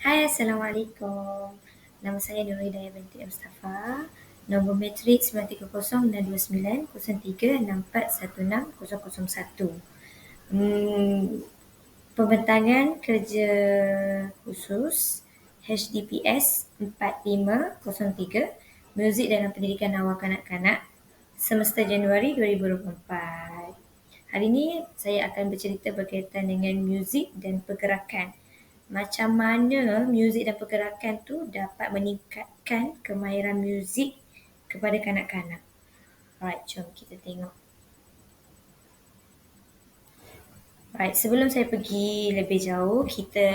Hai, Assalamualaikum. Nama saya Nur Hidayah binti Mustafa. Nombor matrik 93062903641601. Pembentangan kerja khusus HDPS 4503, Muzik dalam Pendidikan Awal Kanak-kanak, semester Januari 2024. Hari ini saya akan bercerita berkaitan dengan muzik dan pergerakan. Macam mana muzik dan pergerakan tu dapat meningkatkan kemahiran muzik kepada kanak-kanak. Alright, jom kita tengok. Alright, sebelum saya pergi lebih jauh, kita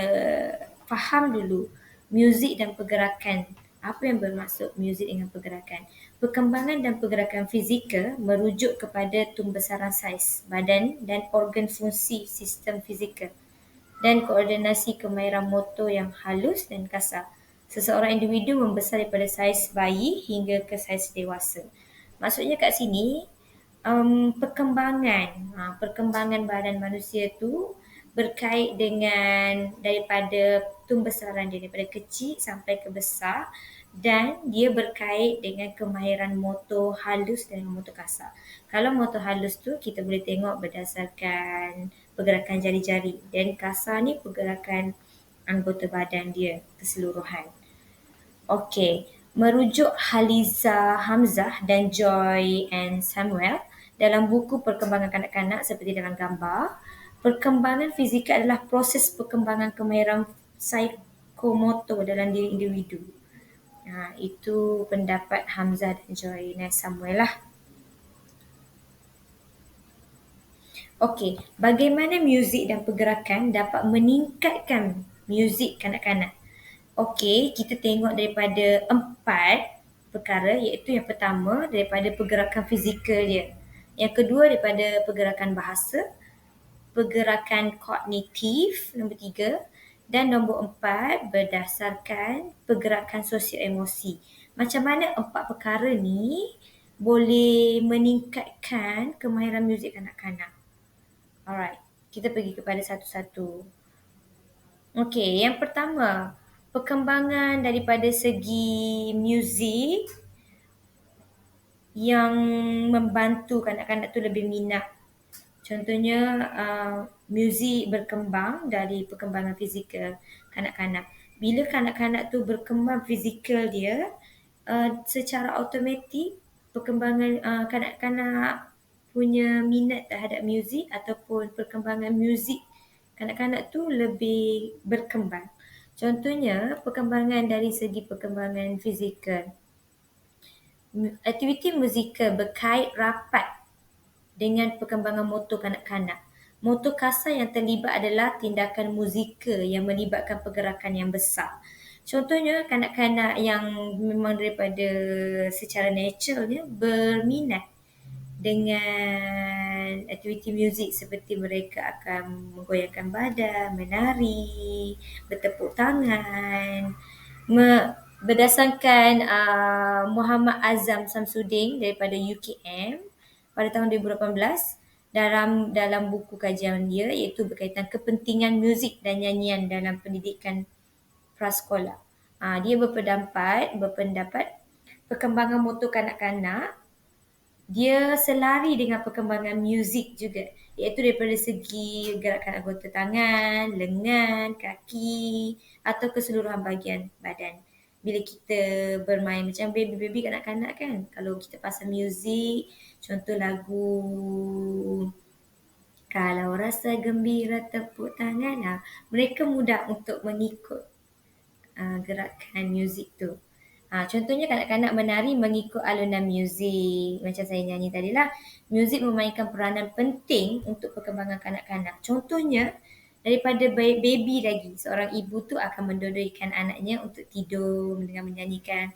faham dulu muzik dan pergerakan. Apa yang bermaksud muzik dengan pergerakan? Perkembangan dan pergerakan fizikal merujuk kepada tumbesaran saiz badan dan organ fungsi sistem fizikal dan koordinasi kemahiran motor yang halus dan kasar. Seseorang individu membesar daripada saiz bayi hingga ke saiz dewasa. Maksudnya kat sini, perkembangan badan manusia tu berkait dengan daripada tumbesaran dia, daripada kecil sampai ke besar, dan dia berkait dengan kemahiran motor halus dan motor kasar. Kalau motor halus tu kita boleh tengok berdasarkan pergerakan jari-jari, dan kasar ni pergerakan anggota badan dia keseluruhan. Okey, merujuk Haliza Hamzah dan Joy and Samuel dalam buku Perkembangan Kanak-kanak seperti dalam gambar, perkembangan fizikal adalah proses perkembangan kemahiran psikomotor dalam diri individu. Itu pendapat Hamzah dan Joy dan Samuel lah. Okey, bagaimana muzik dan pergerakan dapat meningkatkan muzik kanak-kanak? Okey, kita tengok daripada 4 perkara, iaitu yang pertama daripada pergerakan fizikal dia. Yang kedua daripada pergerakan bahasa, pergerakan kognitif, nombor 3, dan nombor 4 berdasarkan pergerakan sosial emosi. Macam mana 4 perkara ni boleh meningkatkan kemahiran muzik kanak-kanak? Alright, kita pergi kepada satu-satu. Okey, yang pertama, perkembangan daripada segi muzik yang membantu kanak-kanak tu lebih minat. Contohnya, muzik berkembang dari perkembangan fizikal kanak-kanak. Bila kanak-kanak tu berkembang fizikal dia, secara automatik perkembangan kanak-kanak punya minat terhadap muzik ataupun perkembangan muzik kanak-kanak tu lebih berkembang. Contohnya, perkembangan dari segi perkembangan fizikal. Aktiviti musikal berkait rapat dengan perkembangan motor kanak-kanak. Motor kasar yang terlibat adalah tindakan musikal yang melibatkan pergerakan yang besar. Contohnya, kanak-kanak yang memang daripada secara naturalnya berminat dengan aktiviti muzik seperti mereka akan menggoyangkan badan, menari, bertepuk tangan. Berdasarkan Muhammad Azam Samsudin daripada UKM pada tahun 2018, dalam buku kajian dia, iaitu berkaitan kepentingan muzik dan nyanyian dalam pendidikan prasekolah. Dia berpendapat perkembangan motor kanak-kanak dia selari dengan perkembangan muzik juga, iaitu daripada segi gerakan anggota tangan, lengan, kaki atau keseluruhan bahagian badan. Bila kita bermain macam baby-baby kanak-kanak kan, kalau kita pasang muzik, contoh lagu Kalau Rasa Gembira Tepuk Tangan, mereka mudah untuk mengikut gerakan muzik tu. Contohnya kanak-kanak menari mengikut alunan muzik. Macam saya nyanyi tadi lah. Muzik memainkan peranan penting untuk perkembangan kanak-kanak. Contohnya, daripada baby lagi, seorang ibu tu akan mendodoikan anaknya untuk tidur dengan menyanyikan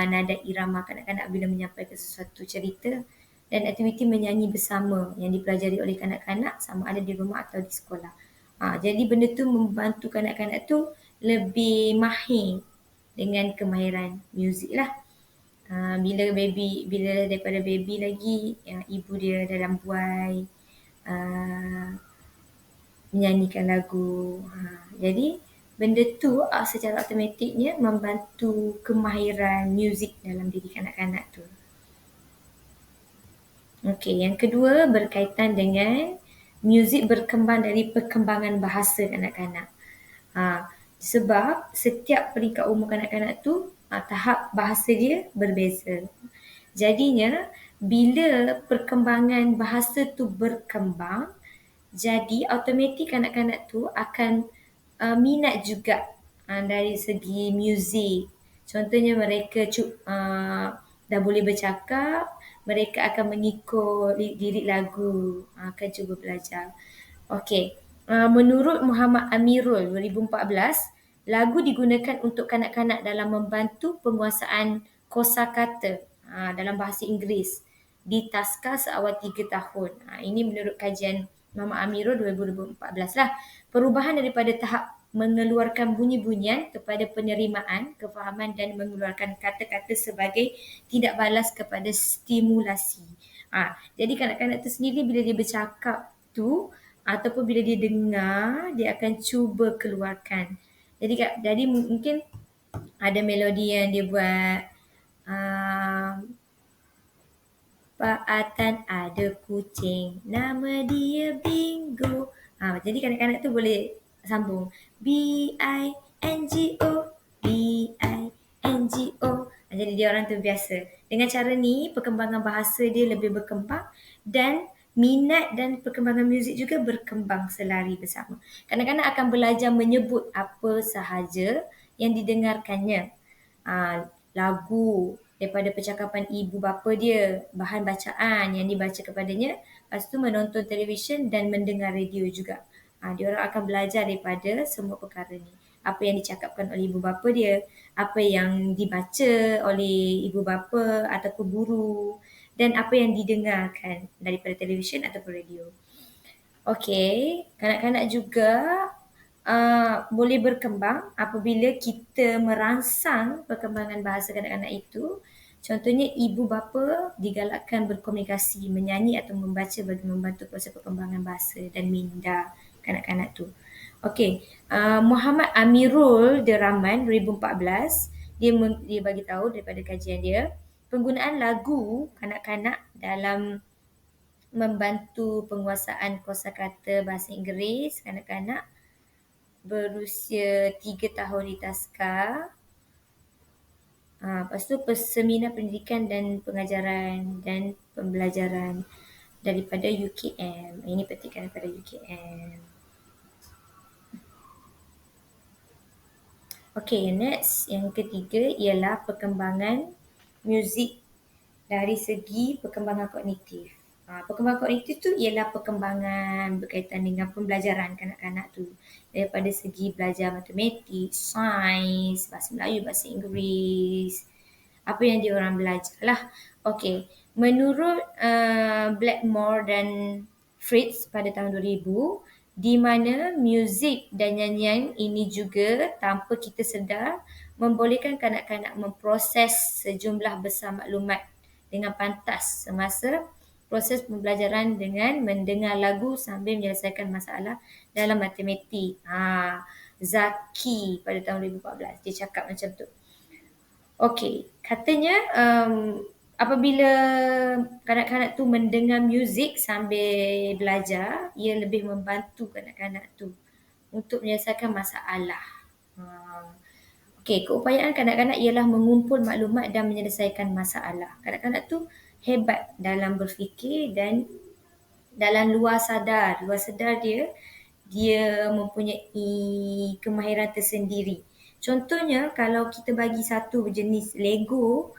nada irama kanak-kanak bila menyampaikan sesuatu cerita, dan aktiviti menyanyi bersama yang dipelajari oleh kanak-kanak sama ada di rumah atau di sekolah. Jadi benda tu membantu kanak-kanak tu lebih mahir dengan kemahiran muzik lah. Bila daripada baby lagi, ibu dia dalam buai menyanyikan lagu. Jadi benda tu secara automatiknya membantu kemahiran muzik dalam diri kanak-kanak tu. Okey, yang kedua berkaitan dengan muzik berkembang dari perkembangan bahasa kanak-kanak. Sebab setiap peringkat umur kanak-kanak tu tahap bahasa dia berbeza. Jadinya bila perkembangan bahasa tu berkembang, jadi automatik kanak-kanak tu akan minat juga dari segi muzik. Contohnya mereka dah boleh bercakap, mereka akan mengikut lirik lagu, akan cuba belajar. Okey, menurut Muhammad Amirul 2014, lagu digunakan untuk kanak-kanak dalam membantu penguasaan kosakata dalam bahasa Inggeris di taska seawal 3 tahun. Ini menurut kajian Muhammad Amirul 2014 lah. Perubahan daripada tahap mengeluarkan bunyi-bunyian kepada penerimaan, kefahaman dan mengeluarkan kata-kata sebagai tidak balas kepada stimulasi. Jadi kanak-kanak tu sendiri bila dia bercakap tu ataupun bila dia dengar, dia akan cuba keluarkan. Jadi mungkin ada melodi yang dia buat, Paatan ada kucing, nama dia Bingo. Jadi kanak-kanak tu boleh sambung B-I-N-G-O, B-I-N-G-O. Jadi dia orang tu biasa. Dengan cara ni perkembangan bahasa dia lebih berkembang dan minat dan perkembangan muzik juga berkembang selari bersama. Kanak-kanak akan belajar menyebut apa sahaja yang didengarkannya. Lagu daripada percakapan ibu bapa dia, bahan bacaan yang dibaca kepadanya, lepas tu menonton televisyen dan mendengar radio juga. Dia orang akan belajar daripada semua perkara ni. Apa yang dicakapkan oleh ibu bapa dia, apa yang dibaca oleh ibu bapa ataupun guru dan apa yang didengarkan daripada televisyen ataupun radio. Okey, kanak-kanak juga boleh berkembang apabila kita merangsang perkembangan bahasa kanak-kanak itu. Contohnya ibu bapa digalakkan berkomunikasi, menyanyi atau membaca bagi membantu proses perkembangan bahasa dan minda kanak-kanak tu. Okey, Muhammad Amirul Deraman 2014, dia bagi tahu daripada kajian dia, penggunaan lagu kanak-kanak dalam membantu penguasaan kosakata bahasa Inggeris kanak-kanak berusia 3 tahun di taska. Lepas tu seminar pendidikan dan pengajaran dan pembelajaran daripada UKM. Ini petikan daripada UKM. Okey, next. Yang ketiga ialah perkembangan muzik dari segi perkembangan kognitif. Perkembangan kognitif tu ialah perkembangan berkaitan dengan pembelajaran kanak-kanak tu. Daripada segi belajar matematik, sains, bahasa Melayu, bahasa Inggeris. Apa yang dia orang belajar lah. Okey, menurut Blackmore dan Fritz pada tahun 2000, di mana muzik dan nyanyian ini juga tanpa kita sedar membolehkan kanak-kanak memproses sejumlah besar maklumat dengan pantas semasa proses pembelajaran dengan mendengar lagu sambil menyelesaikan masalah dalam matematik. Zaki pada tahun 2014 dia cakap macam tu. Okey, katanya apabila kanak-kanak tu mendengar muzik sambil belajar, ia lebih membantu kanak-kanak tu untuk menyelesaikan masalah. Okey, keupayaan kanak-kanak ialah mengumpul maklumat dan menyelesaikan masalah. Kanak-kanak tu hebat dalam berfikir dan dalam luar sadar. Luar sedar dia mempunyai kemahiran tersendiri. Contohnya kalau kita bagi satu jenis Lego,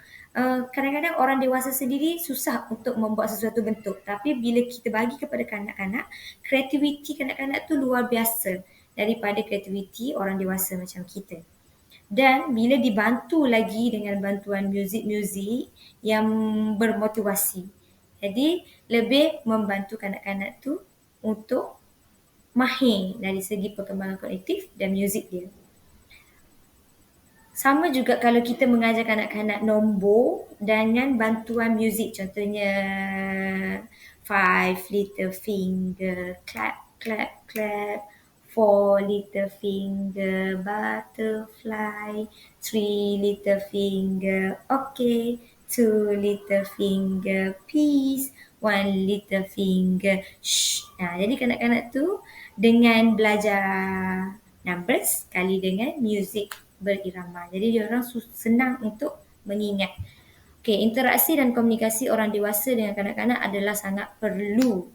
kadang-kadang orang dewasa sendiri susah untuk membuat sesuatu bentuk. Tapi bila kita bagi kepada kanak-kanak, kreativiti kanak-kanak tu luar biasa daripada kreativiti orang dewasa macam kita. Dan bila dibantu lagi dengan bantuan muzik-muzik yang bermotivasi. Jadi lebih membantu kanak-kanak tu untuk mahir dari segi perkembangan kognitif dan muzik dia. Sama juga kalau kita mengajar kanak-kanak nombor dengan bantuan muzik. Contohnya Five Little Finger, clap, clap, clap. 4 little finger butterfly, 3 little finger okay, 2 little finger peace, 1 little finger shh. Jadi kanak-kanak tu dengan belajar numbers kali dengan muzik berirama. Jadi dia orang senang untuk mengingat. Okey, interaksi dan komunikasi orang dewasa dengan kanak-kanak adalah sangat perlu.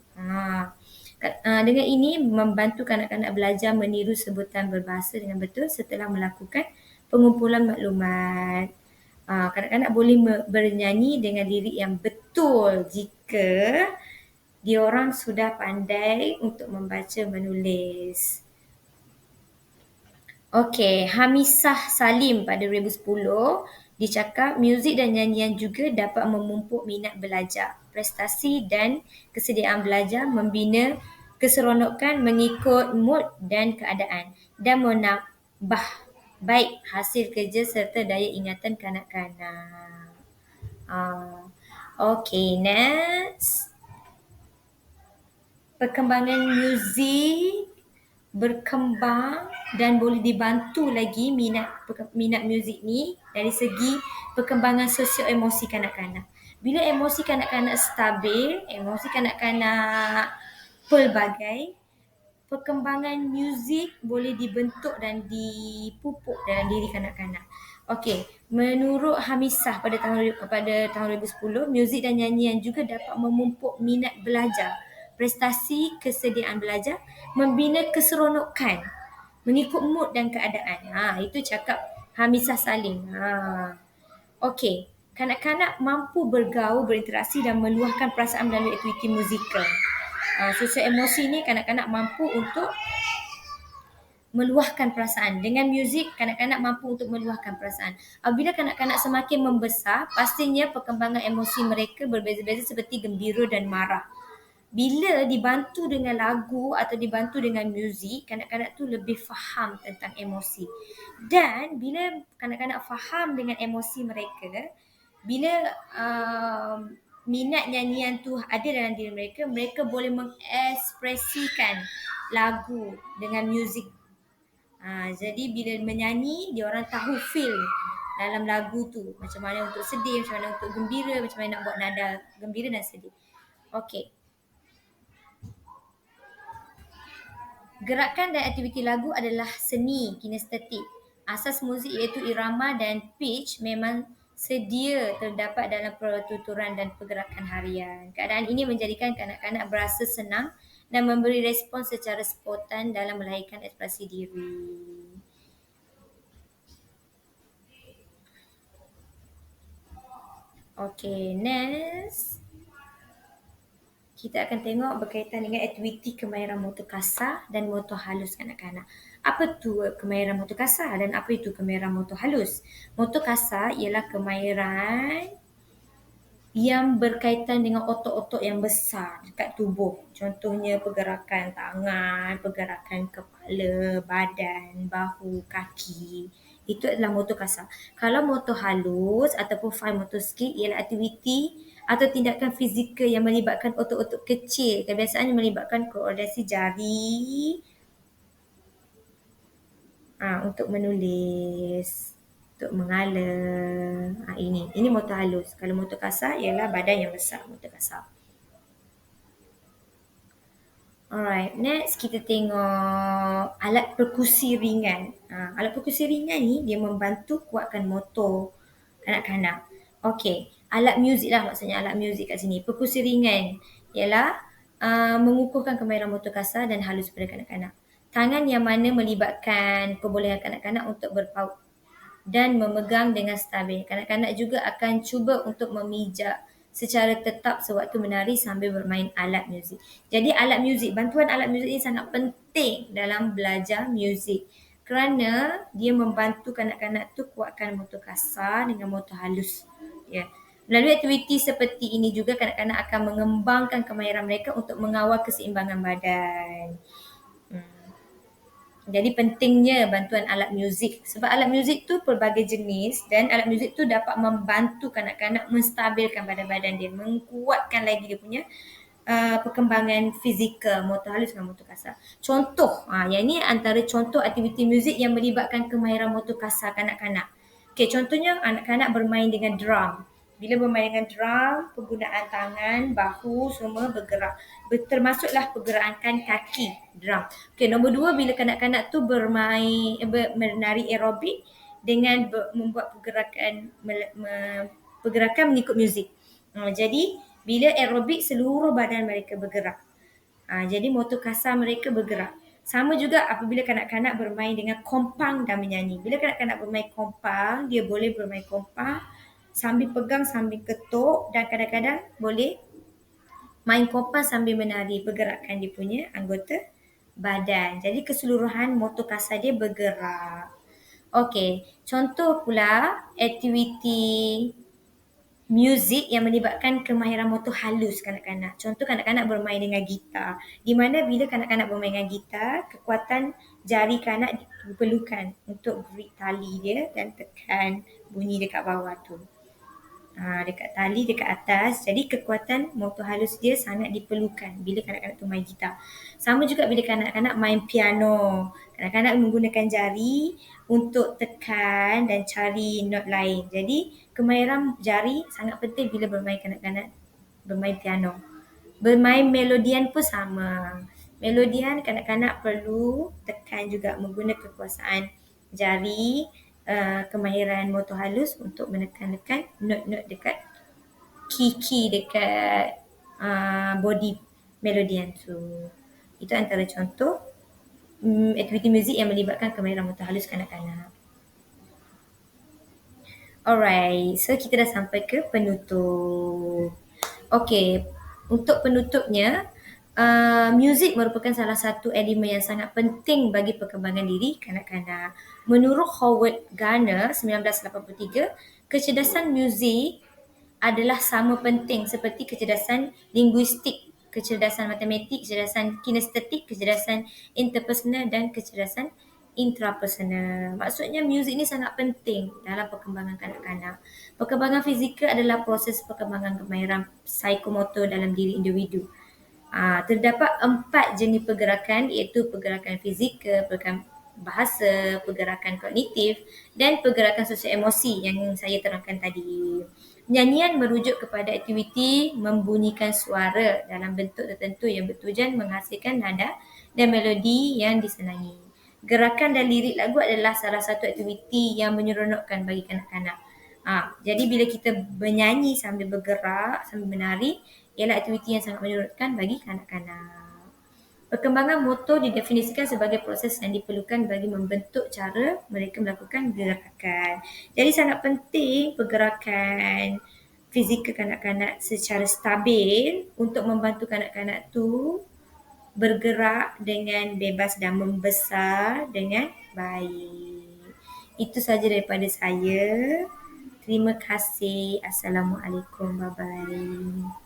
Dengan ini membantu kanak-kanak belajar meniru sebutan berbahasa dengan betul setelah melakukan pengumpulan maklumat. Kanak-kanak boleh bernyanyi dengan lirik yang betul jika diorang sudah pandai untuk membaca menulis. Okey, Hamisah Salim pada 2010 dicakap muzik dan nyanyian juga dapat memupuk minat belajar, prestasi dan kesediaan belajar, membina keseronokan mengikut mood dan keadaan dan menambah baik hasil kerja serta daya ingatan kanak-kanak. Okey, next. Perkembangan muzik berkembang dan boleh dibantu lagi minat muzik ni dari segi perkembangan sosio-emosi kanak-kanak. Bila emosi kanak-kanak stabil, emosi kanak-kanak pelbagai, perkembangan muzik boleh dibentuk dan dipupuk dalam diri kanak-kanak. Okey, menurut Hamisah pada tahun 2010, muzik dan nyanyian juga dapat memupuk minat belajar, prestasi, kesediaan belajar, membina keseronokan mengikut mood dan keadaan. Itu cakap Hamisah Salim. Okey, kanak-kanak mampu bergaul, berinteraksi dan meluahkan perasaan melalui aktiviti musikal. Sosio emosi ni kanak-kanak mampu untuk meluahkan perasaan. Dengan muzik, kanak-kanak mampu untuk meluahkan perasaan. Apabila kanak-kanak semakin membesar, pastinya perkembangan emosi mereka berbeza-beza seperti gembira dan marah. Bila dibantu dengan lagu atau dibantu dengan muzik, kanak-kanak tu lebih faham tentang emosi. Dan bila kanak-kanak faham dengan emosi mereka, bila minat nyanyian tu ada dalam diri mereka, mereka boleh mengekspresikan lagu dengan muzik. Jadi bila menyanyi, dia orang tahu feel dalam lagu tu. Macam mana untuk sedih, macam mana untuk gembira, macam mana nak buat nada gembira dan sedih. Okey. Gerakan dan aktiviti lagu adalah seni kinestetik. Asas muzik iaitu irama dan pitch memang sedia terdapat dalam pertuturan dan pergerakan harian. Keadaan ini menjadikan kanak-kanak berasa senang dan memberi respon secara spontan dalam melahirkan ekspresi diri. Okey, next. Kita akan tengok berkaitan dengan aktiviti kemahiran motor kasar dan motor halus kanak-kanak. Apa tu kemahiran motor kasar dan apa itu kemahiran motor halus? Motor kasar ialah kemahiran yang berkaitan dengan otot-otot yang besar dekat tubuh. Contohnya pergerakan tangan, pergerakan kepala, badan, bahu, kaki. Itu adalah motor kasar. Kalau motor halus ataupun fine motor skill ialah aktiviti atau tindakan fizikal yang melibatkan otot-otot kecil. Kebiasaannya melibatkan koordinasi jari untuk menulis, untuk mengala. Ini motor halus. Kalau motor kasar ialah badan yang besar, motor kasar. Alright, next kita tengok alat perkusi ringan. Alat perkusi ringan ni dia membantu kuatkan motor kanak-kanak. Okey, alat muzik lah maksudnya, alat muzik kat sini. Perkusi ringan ialah mengukuhkan kemahiran motor kasar dan halus pada kanak-kanak. Tangan yang mana melibatkan kebolehan kanak-kanak untuk berpaut dan memegang dengan stabil. Kanak-kanak juga akan cuba untuk memijak secara tetap sewaktu menari sambil bermain alat muzik. Jadi bantuan alat muzik ini sangat penting dalam belajar muzik kerana dia membantu kanak-kanak tu kuatkan motor kasar dengan motor halus. Ya. Melalui aktiviti seperti ini juga kanak-kanak akan mengembangkan kemahiran mereka untuk mengawal keseimbangan badan. Jadi pentingnya bantuan alat muzik sebab alat muzik tu pelbagai jenis dan alat muzik tu dapat membantu kanak-kanak menstabilkan badan-badan dia, menguatkan lagi dia punya perkembangan fizikal, motor halus dengan motor kasar. Contoh, yang ini antara contoh aktiviti muzik yang melibatkan kemahiran motor kasar kanak-kanak. Okey, contohnya anak-anak bermain dengan drum. Bila bermain dengan drum, penggunaan tangan, bahu semua bergerak. Termasuklah pergerakan kaki drum. Okey, nombor dua, bila kanak-kanak tu bermain, menari aerobik dengan membuat pergerakan mengikut muzik. Jadi bila aerobik seluruh badan mereka bergerak. Jadi motor kasar mereka bergerak. Sama juga apabila kanak-kanak bermain dengan kompang dan menyanyi. Bila kanak-kanak bermain kompang, dia boleh bermain kompang sambil pegang, sambil ketuk, dan kadang-kadang boleh main kompang sambil menari, pergerakan dia punya anggota badan. Jadi keseluruhan motor kasar dia bergerak. Okey, contoh pula aktiviti muzik yang melibatkan kemahiran motor halus kanak-kanak. Contoh kanak-kanak bermain dengan gitar. Di mana bila kanak-kanak bermain dengan gitar, kekuatan jari kanak diperlukan untuk grip tali dia dan tekan bunyi dekat bawah tu. Dekat tali, dekat atas. Jadi kekuatan motor halus dia sangat diperlukan bila kanak-kanak tu main gitar. Sama juga bila kanak-kanak main piano. Kanak-kanak menggunakan jari untuk tekan dan cari not lain. Jadi kemahiran jari sangat penting bila bermain kanak-kanak bermain piano. Bermain melodian pun sama. Melodian kanak-kanak perlu tekan juga menggunakan kekuasaan jari, kemahiran motor halus untuk menekan-nekan not-not dekat key dekat body melodian tu. Itu antara contoh aktiviti muzik yang melibatkan kemahiran motor halus kanak-kanak. Alright, so kita dah sampai ke penutup. Okey, untuk penutupnya, muzik merupakan salah satu elemen yang sangat penting bagi perkembangan diri kanak-kanak. Menurut Howard Gardner 1983, kecerdasan muzik adalah sama penting seperti kecerdasan linguistik, kecerdasan matematik, kecerdasan kinestetik, kecerdasan interpersonal dan kecerdasan intrapersonal. Maksudnya muzik ni sangat penting dalam perkembangan kanak-kanak. Perkembangan fizikal adalah proses perkembangan kemahiran psikomotor dalam diri individu. Terdapat 4 jenis pergerakan iaitu pergerakan fizikal, pergerakan bahasa, pergerakan kognitif dan pergerakan sosial emosi yang saya terangkan tadi. Nyanyian merujuk kepada aktiviti membunyikan suara dalam bentuk tertentu yang bertujuan menghasilkan nada dan melodi yang disenangi. Gerakan dan lirik lagu adalah salah satu aktiviti yang menyeronokkan bagi kanak-kanak. Jadi bila kita bernyanyi sambil bergerak, sambil menari, ialah aktiviti yang sangat menyeronokkan bagi kanak-kanak. Perkembangan motor didefinisikan sebagai proses yang diperlukan bagi membentuk cara mereka melakukan gerakan. Jadi sangat penting pergerakan fizikal kanak-kanak secara stabil untuk membantu kanak-kanak tu bergerak dengan bebas dan membesar dengan baik. Itu saja daripada saya. Terima kasih. Assalamualaikum. Bye-bye.